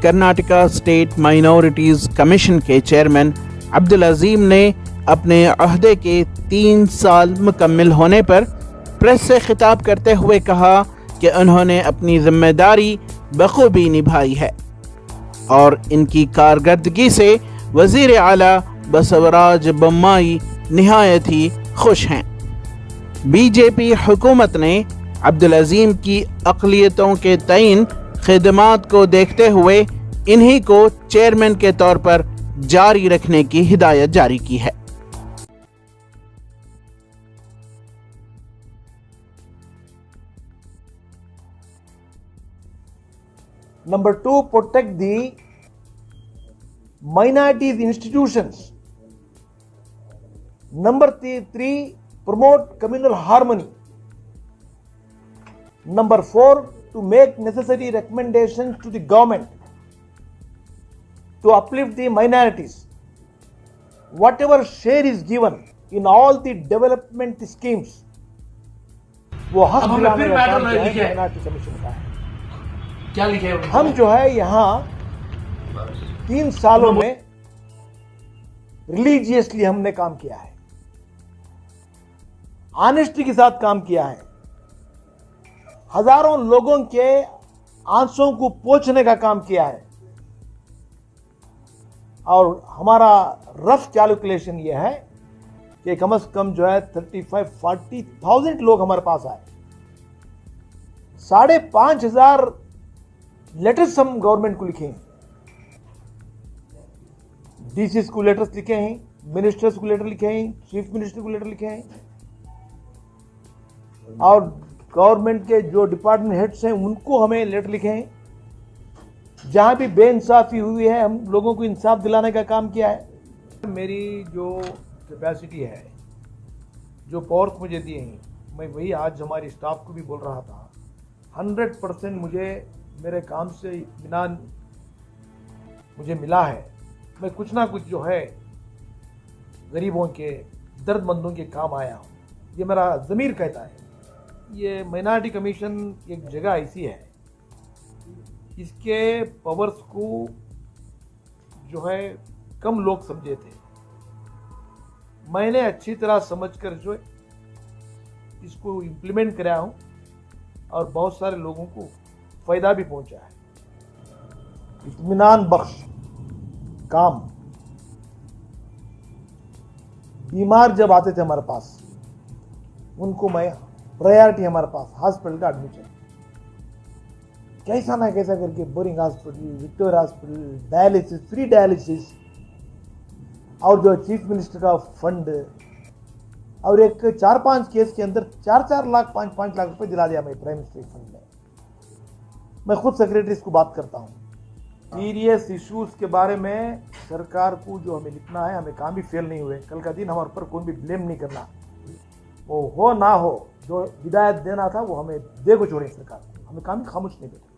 Karnataka state minorities commission के chairman Abdul अजीम ने अपने अहदे के 3 साल मुकम्मिल होने पर प्रेस से खिताब करते हुए कहा कि उन्होंने अपनी जिम्मेदारी बखूबी निभाई है और इनकी कारकर्दगी से वज़ीर आला बसवराज बोम्माई निहायत ही खुश हैं। बीजेपी हुकूमत ने अब्दुल अजीम की अक़लियतों के तयन खिदमात को देखते हुए इन्हीं को चेयरमैन के तौर पर जारी रखने की हिदायत जारी की है। Number 2, protect the minorities institutions. Number 3, promote communal harmony. Number 4, to make necessary recommendations to the government to uplift the minorities. Whatever share is given in all the development schemes, वो हक दिलाने का काम माइनॉरिटी कमीशन का है। क्या लिखे हैं? हम जो है यहाँ 3 सालों में रिलीजियसली हमने काम किया है, ऑनेस्टी के साथ काम किया है, हजारों लोगों के आंसुओं को पोंछने का काम किया है और हमारा रफ कैलकुलेशन यह है कि कम से कम जो है 35-40,000 लोग हमारे पास आए। 5,500 लेटर्स हम गवर्नमेंट को लिखे हैं, डीसी को लेटर्स लिखे हैं, मिनिस्टर्स को लेटर लिखे हैं, चीफ मिनिस्टर को लेटर लिखे हैं और गवर्नमेंट के जो डिपार्टमेंट हेड्स हैं उनको हमें लेटर लिखे हैं। जहां भी बेइंसाफी हुई है हम लोगों को इंसाफ दिलाने का काम किया है। मेरी जो कैपेसिटी है, जो पावर्स मुझे दिए हैं, मैं वही आज हमारी स्टाफ को भी बोल रहा था, 100% मुझे मेरे काम से इत्मीनान मुझे मिला है। मैं कुछ ना कुछ जो है गरीबों के, दर्दमंदों के काम आया हूँ, ये मेरा ज़मीर कहता है। ये माइनॉरिटी कमीशन एक जगह ऐसी है, इसके पावर्स को जो है कम लोग समझे थे, मैंने अच्छी तरह समझकर जो इसको इम्प्लीमेंट कराया हूँ और बहुत सारे लोगों को फायदा भी पहुंचा है। इत्मीनान बख्श काम। बीमार जब आते थे हमारे पास, उनको मैं प्रायोरिटी हमारे पास हॉस्पिटल का एडमिशन, कैसा ना कैसा करके boring hospital, Victoria hospital, dialysis, free dialysis और जो चीफ मिनिस्टर का फंड और एक 4-5 केस के अंदर 4-4 लाख 5-5 लाख रुपए दिला दिया मैं प्राइम मिनिस्टर फंड में। मैं खुद सेक्रेटरी को बात करता हूँ। सीरियस इश्यूज के बारे में सरकार को जो हमें लिखना है, हमें काम भी फेल नहीं हुए। कल का दिन हमारे ऊपर कोई भी ब्लेम नहीं करना, वो हो ना हो, जो हिदायत देना था वो हमें दे को छोड़े सरकार को, हमें काम भी खामोश नहीं बैठे।